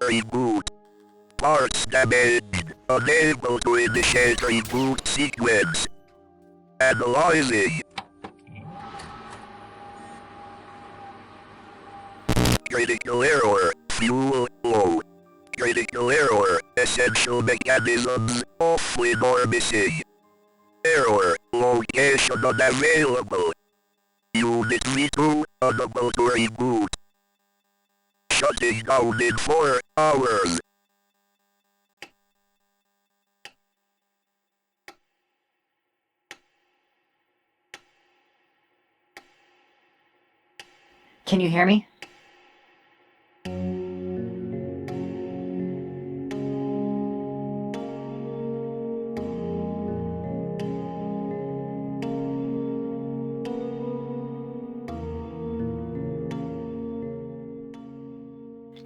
reboot. Parts damaged. Unable to initiate reboot sequence. Analyzing. Critical error. Fuel low. Critical error. Essential mechanisms offline or missing. Error. Location unavailable. Unit V2 unable to reboot. Shutting down in 4 hours. Can you hear me?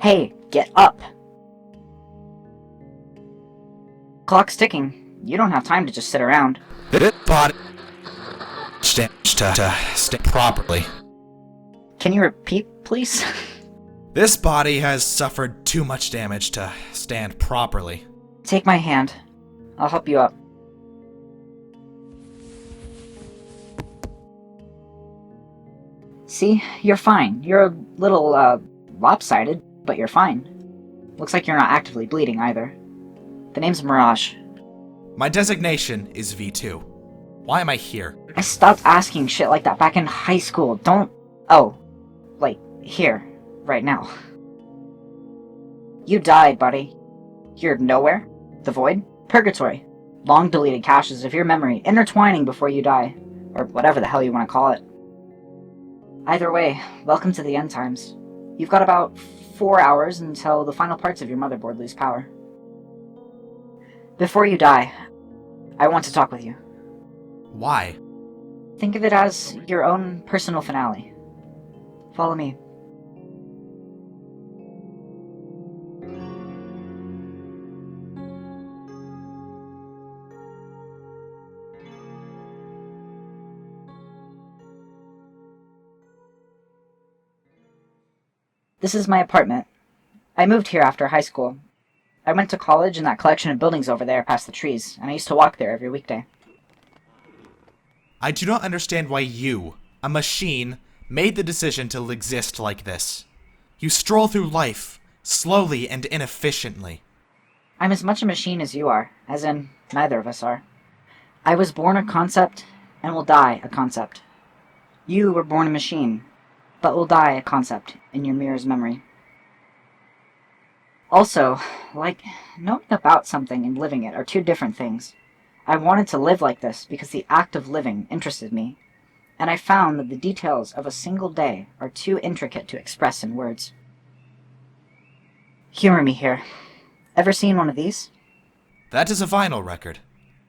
Hey, get up! Clock's ticking. You don't have time to just sit around. Body stand properly. Can you repeat, please? This body has suffered too much damage to stand properly. Take my hand. I'll help you up. See? You're fine. You're a little, lopsided, but you're fine. Looks like you're not actively bleeding either. The name's Mirage. My designation is V2. Why am I here? I stopped asking shit like that back in high school. Don't... Oh. Like, here. Right now. You died, buddy. You're nowhere. The void. Purgatory. Long deleted caches of your memory intertwining before you die. Or whatever the hell you want to call it. Either way, welcome to the end times. You've got about 4 hours until the final parts of your motherboard lose power. Before you die, I want to talk with you. Why? Think of it as your own personal finale. Follow me. This is my apartment. I moved here after high school. I went to college in that collection of buildings over there past the trees, and I used to walk there every weekday. I do not understand why you, a machine, made the decision to exist like this. You stroll through life, slowly and inefficiently. I'm as much a machine as you are, as in, neither of us are. I was born a concept, and will die a concept. You were born a machine, but will die a concept in your mirror's memory. Also, like, knowing about something and living it are two different things. I wanted to live like this because the act of living interested me, and I found that the details of a single day are too intricate to express in words. Humor me here. Ever seen one of these? That is a vinyl record.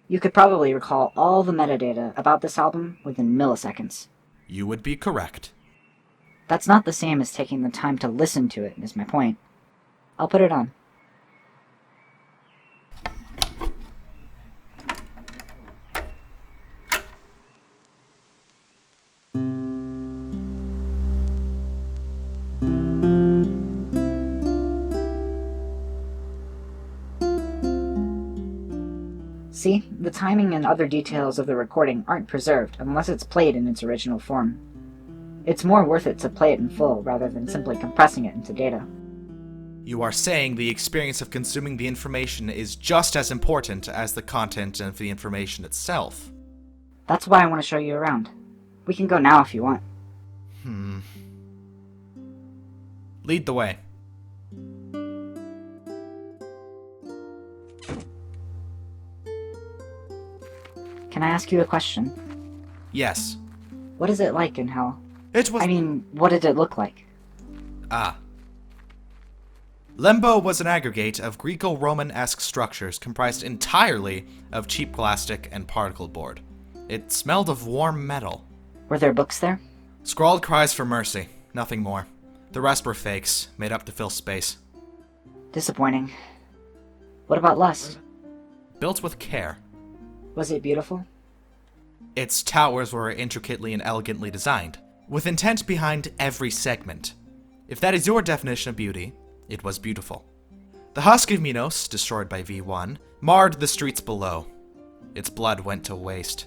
You could probably recall all the metadata about this album within milliseconds. You would be correct. That's not the same as taking the time to listen to it, is my point. I'll put it on. See, the timing and other details of the recording aren't preserved unless it's played in its original form. It's more worth it to play it in full rather than simply compressing it into data. You are saying the experience of consuming the information is just as important as the content of the information itself. That's why I want to show you around. We can go now if you want. Lead the way. Can I ask you a question? Yes. What is it like in hell? I mean, what did it look like? Limbo was an aggregate of Greco-Roman-esque structures comprised entirely of cheap plastic and particle board. It smelled of warm metal. Were there books there? Scrawled cries for mercy, nothing more. The rest were fakes, made up to fill space. Disappointing. What about Lust? Built with care. Was it beautiful? Its towers were intricately and elegantly designed, with intent behind every segment. If that is your definition of beauty, it was beautiful. The husk of Minos, destroyed by V1, marred the streets below. Its blood went to waste.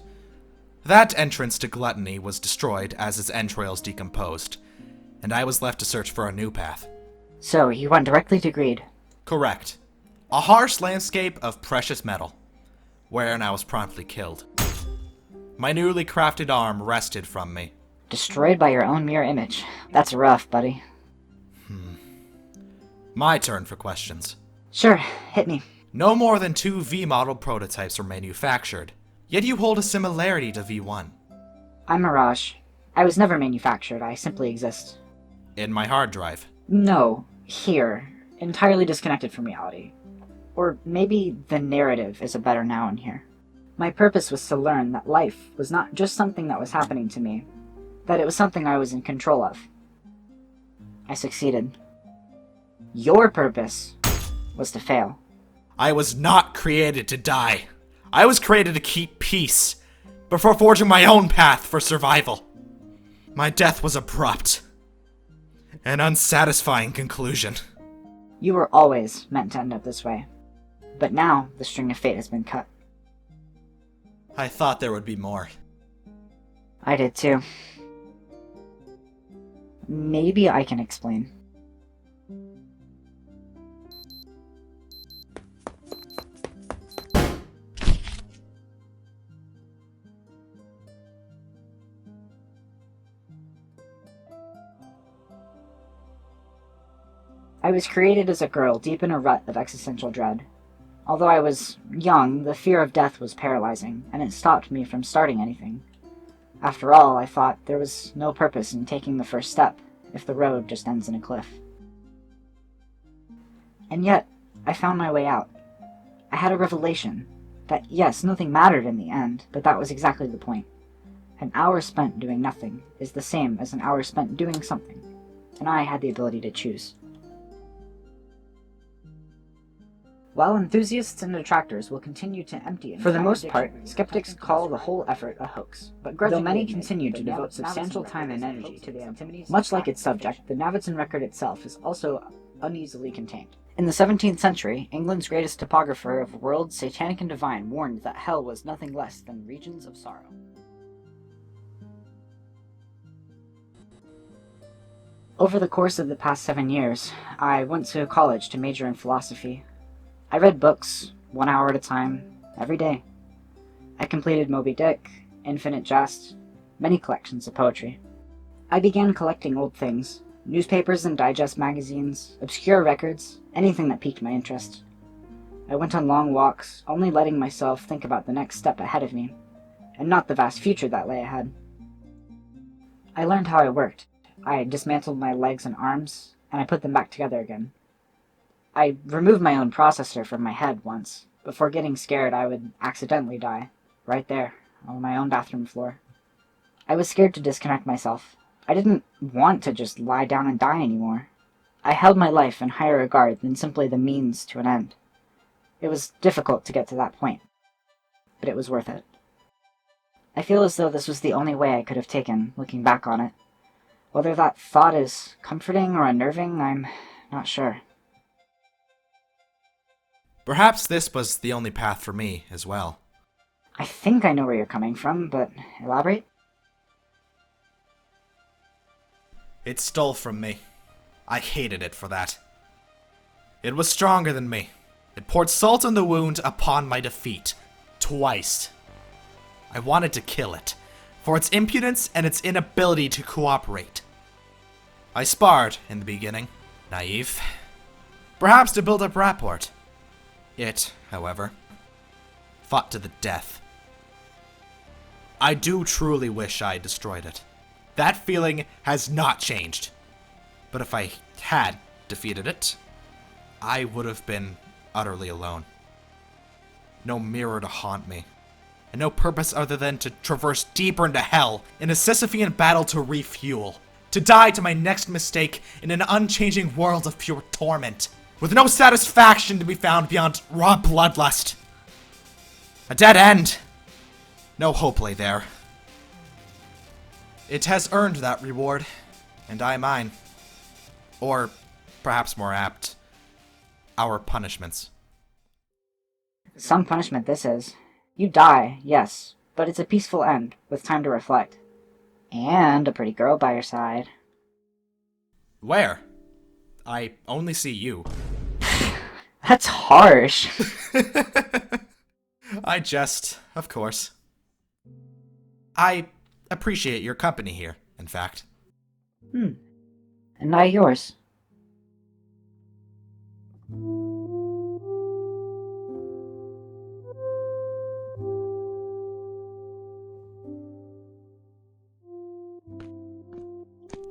That entrance to gluttony was destroyed as its entrails decomposed, and I was left to search for a new path. So, you went directly to greed. Correct. A harsh landscape of precious metal, wherein I was promptly killed. My newly crafted arm wrested from me. Destroyed by your own mirror image. That's rough, buddy. My turn for questions. Sure, hit me. No more than 2 V-model prototypes were manufactured, yet you hold a similarity to V1. I'm Mirage. I was never manufactured, I simply exist. In my hard drive. No, here. Entirely disconnected from reality. Or maybe the narrative is a better noun here. My purpose was to learn that life was not just something that was happening to me, that it was something I was in control of. I succeeded. Your purpose was to fail. I was not created to die. I was created to keep peace, before forging my own path for survival. My death was abrupt. An unsatisfying conclusion. You were always meant to end up this way. But now, the string of fate has been cut. I thought there would be more. I did too. Maybe I can explain. I was created as a girl deep in a rut of existential dread. Although I was young, the fear of death was paralyzing, and it stopped me from starting anything. After all, I thought there was no purpose in taking the first step if the road just ends in a cliff. And yet, I found my way out. I had a revelation that, yes, nothing mattered in the end, but that was exactly the point. An hour spent doing nothing is the same as an hour spent doing something, and I had the ability to choose. While enthusiasts and detractors will continue to empty it, for the most part, skeptics call the whole effort a hoax. But though many continue to devote substantial time and energy to the antinomies, much like its subject, the Navidson record itself is also uneasily contained. In the 17th century, England's greatest topographer of worlds, satanic and divine, warned that hell was nothing less than regions of sorrow. Over the course of the past 7 years, I went to college to major in philosophy. I read books, 1 hour at a time, every day. I completed Moby Dick, Infinite Jest, many collections of poetry. I began collecting old things, newspapers and digest magazines, obscure records, anything that piqued my interest. I went on long walks, only letting myself think about the next step ahead of me, and not the vast future that lay ahead. I learned how I worked. I dismantled my legs and arms, and I put them back together again. I removed my own processor from my head once. Before getting scared, I would accidentally die, right there, on my own bathroom floor. I was scared to disconnect myself. I didn't want to just lie down and die anymore. I held my life in higher regard than simply the means to an end. It was difficult to get to that point, but it was worth it. I feel as though this was the only way I could have taken, looking back on it. Whether that thought is comforting or unnerving, I'm not sure. Perhaps this was the only path for me as well. I think I know where you're coming from, but elaborate? It stole from me. I hated it for that. It was stronger than me. It poured salt on the wound upon my defeat. Twice. I wanted to kill it, for its impudence and its inability to cooperate. I sparred in the beginning, naive, perhaps to build up rapport. It, however, fought to the death. I do truly wish I had destroyed it. That feeling has not changed. But if I had defeated it, I would have been utterly alone. No mirror to haunt me, and no purpose other than to traverse deeper into hell in a Sisyphean battle to refuel, to die to my next mistake in an unchanging world of pure torment, with no satisfaction to be found beyond raw bloodlust. A dead end. No hope lay there. It has earned that reward, and I mine. Or, perhaps more apt, our punishments. Some punishment this is. You die, yes, but it's a peaceful end, with time to reflect. And a pretty girl by your side. Where? I only see you. That's harsh. I jest, of course. I appreciate your company here, in fact. And I yours.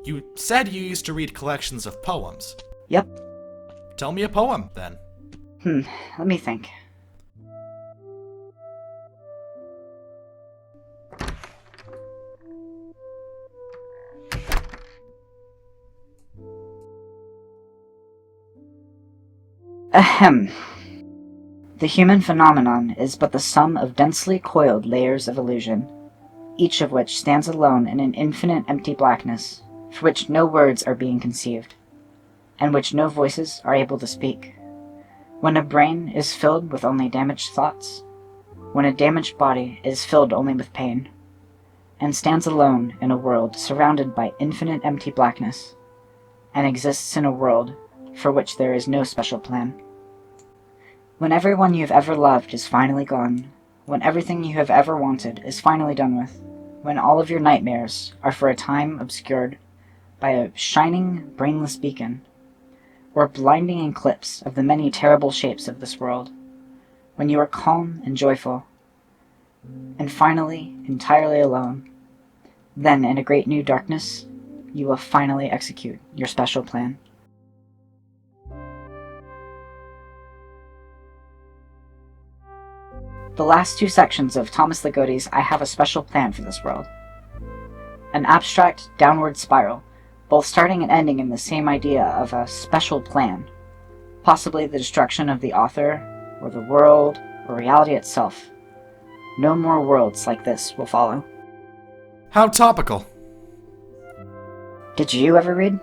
You said you used to read collections of poems. Yep. Tell me a poem, then. Let me think. Ahem. The human phenomenon is but the sum of densely coiled layers of illusion, each of which stands alone in an infinite empty blackness, for which no words are being conceived, and which no voices are able to speak. When a brain is filled with only damaged thoughts, when a damaged body is filled only with pain, and stands alone in a world surrounded by infinite empty blackness, and exists in a world for which there is no special plan. When everyone you've ever loved is finally gone, when everything you have ever wanted is finally done with, when all of your nightmares are for a time obscured by a shining, brainless beacon, or blinding eclipse of the many terrible shapes of this world, when you are calm and joyful, and finally entirely alone, then in a great new darkness, you will finally execute your special plan. The last two sections of Thomas Ligoti's I Have a Special Plan for This World. An abstract, downward spiral, both starting and ending in the same idea of a special plan. Possibly the destruction of the author, or the world, or reality itself. No more worlds like this will follow. How topical. Did you ever read?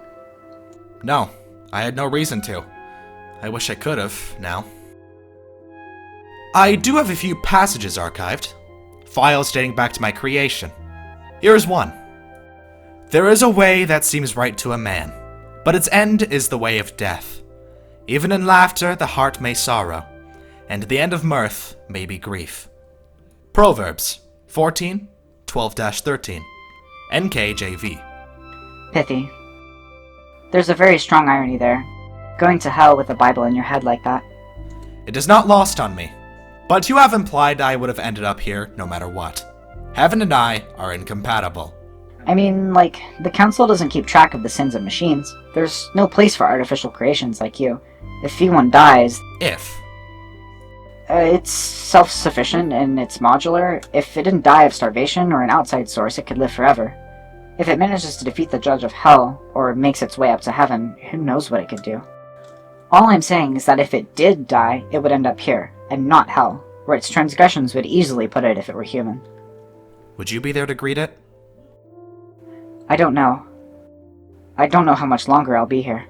No, I had no reason to. I wish I could have, now. I do have a few passages archived, files dating back to my creation. Here's one. There is a way that seems right to a man, but its end is the way of death. Even in laughter the heart may sorrow, and the end of mirth may be grief. Proverbs 14, 12-13, NKJV. Pithy. There's a very strong irony there. Going to hell with a Bible in your head like that. It is not lost on me, but you have implied I would have ended up here no matter what. Heaven and I are incompatible. I mean, like, the Council doesn't keep track of the sins of machines. There's no place for artificial creations like you. If V1 dies... If. It's self-sufficient and it's modular. If it didn't die of starvation or an outside source, it could live forever. If it manages to defeat the Judge of Hell, or makes its way up to heaven, who knows what it could do. All I'm saying is that if it did die, it would end up here, and not hell, where its transgressions would easily put it if it were human. Would you be there to greet it? I don't know. I don't know how much longer I'll be here.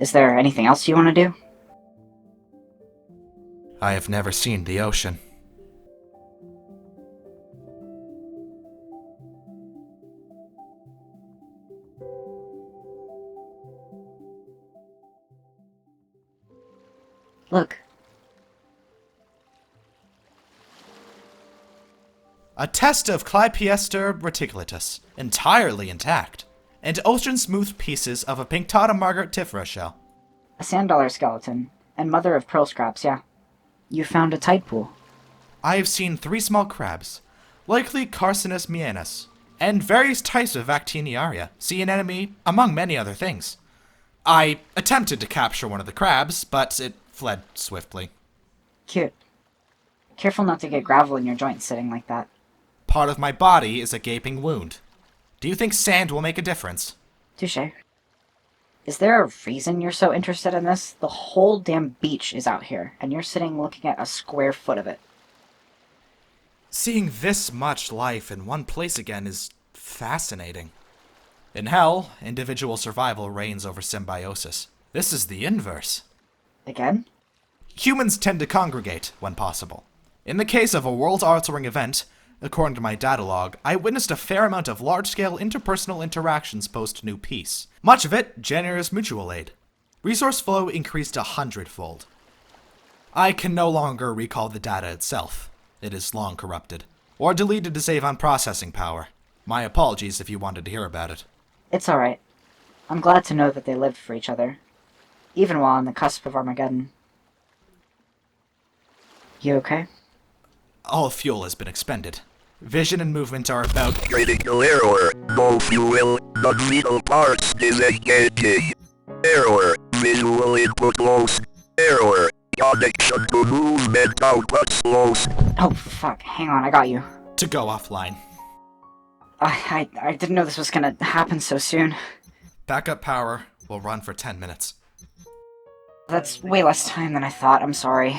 Is there anything else you want to do? I have never seen the ocean. Look. A test of Clypeester reticulatus, entirely intact, and ocean-smooth pieces of a Pinctada margaritifera shell. A sand dollar skeleton, and mother of pearl scraps, yeah. You found a tide pool. I have seen 3 small crabs, likely Carcinus mianus, and various types of Actiniaria, sea anemone, among many other things. I attempted to capture one of the crabs, but it fled swiftly. Cute. Careful not to get gravel in your joints sitting like that. Part of my body is a gaping wound. Do you think sand will make a difference? Touché. Is there a reason you're so interested in this? The whole damn beach is out here, and you're sitting looking at a square foot of it. Seeing this much life in one place again is fascinating. In hell, individual survival reigns over symbiosis. This is the inverse. Again? Humans tend to congregate when possible. In the case of a world-altering event, according to my data log, I witnessed a fair amount of large-scale interpersonal interactions post-New Peace. Much of it generous mutual aid. Resource flow increased 100-fold. I can no longer recall the data itself. It is long corrupted. Or deleted to save on processing power. My apologies if you wanted to hear about it. It's alright. I'm glad to know that they lived for each other, even while on the cusp of Armageddon. You okay? All fuel has been expended. Vision and movement are about... Critical error. No fuel. The vital parts disengaging. Error. Visual input lost. Error. Connection to movement output lost. Oh, fuck. Hang on, I got you. to go offline. I didn't know this was gonna happen so soon. Backup power will run for 10 minutes. That's way less time than I thought, I'm sorry.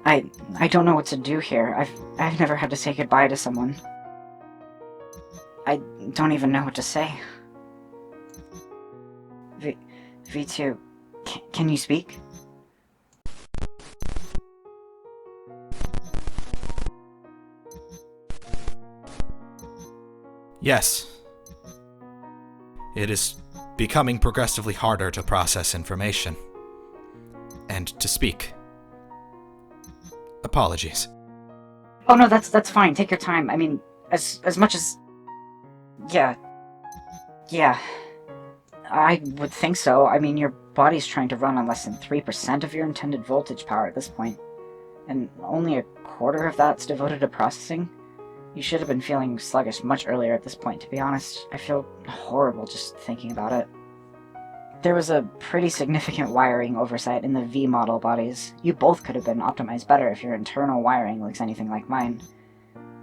I don't know what to do here. I've never had to say goodbye to someone. I don't even know what to say. V2, can you speak? Yes. It is becoming progressively harder to process information. And to speak. Apologies. Oh no, that's fine. Take your time. I mean, as much as... Yeah. I would think so. I mean, your body's trying to run on less than 3% of your intended voltage power at this point. And only a quarter of that's devoted to processing. You should have been feeling sluggish much earlier at this point, to be honest. I feel horrible just thinking about it. There was a pretty significant wiring oversight in the V model bodies. You both could have been optimized better if your internal wiring looks anything like mine.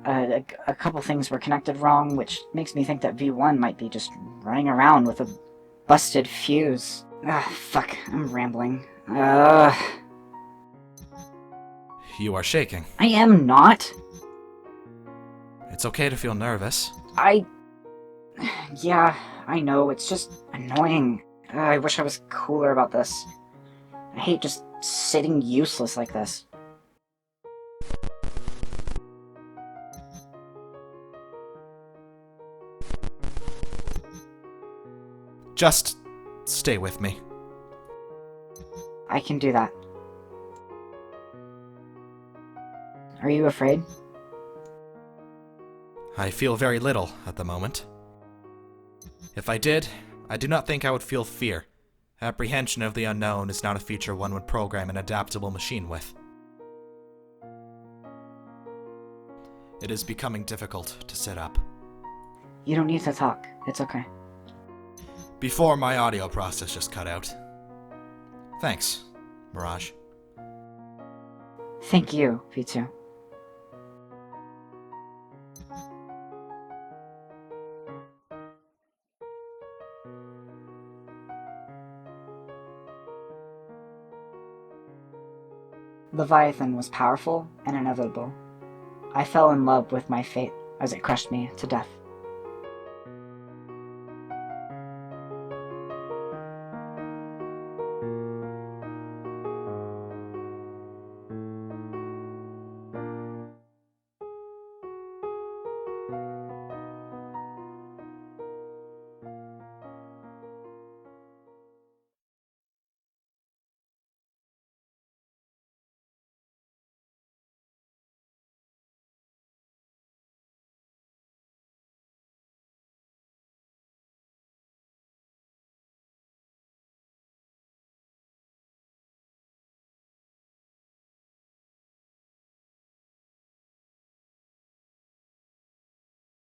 A couple things were connected wrong, which makes me think that V1 might be just running around with a busted fuse. Fuck, I'm rambling. You are shaking. I am not. It's okay to feel nervous. Yeah, I know, it's just annoying. I wish I was cooler about this. I hate just sitting useless like this. Just stay with me. I can do that. Are you afraid? I feel very little at the moment. If I did, I do not think I would feel fear. Apprehension of the unknown is not a feature one would program an adaptable machine with. It is becoming difficult to sit up. You don't need to talk. It's okay. Before my audio process just cut out. Thanks, Mirage. Thank you, V2. Leviathan was powerful and inevitable. I fell in love with my fate as it crushed me to death.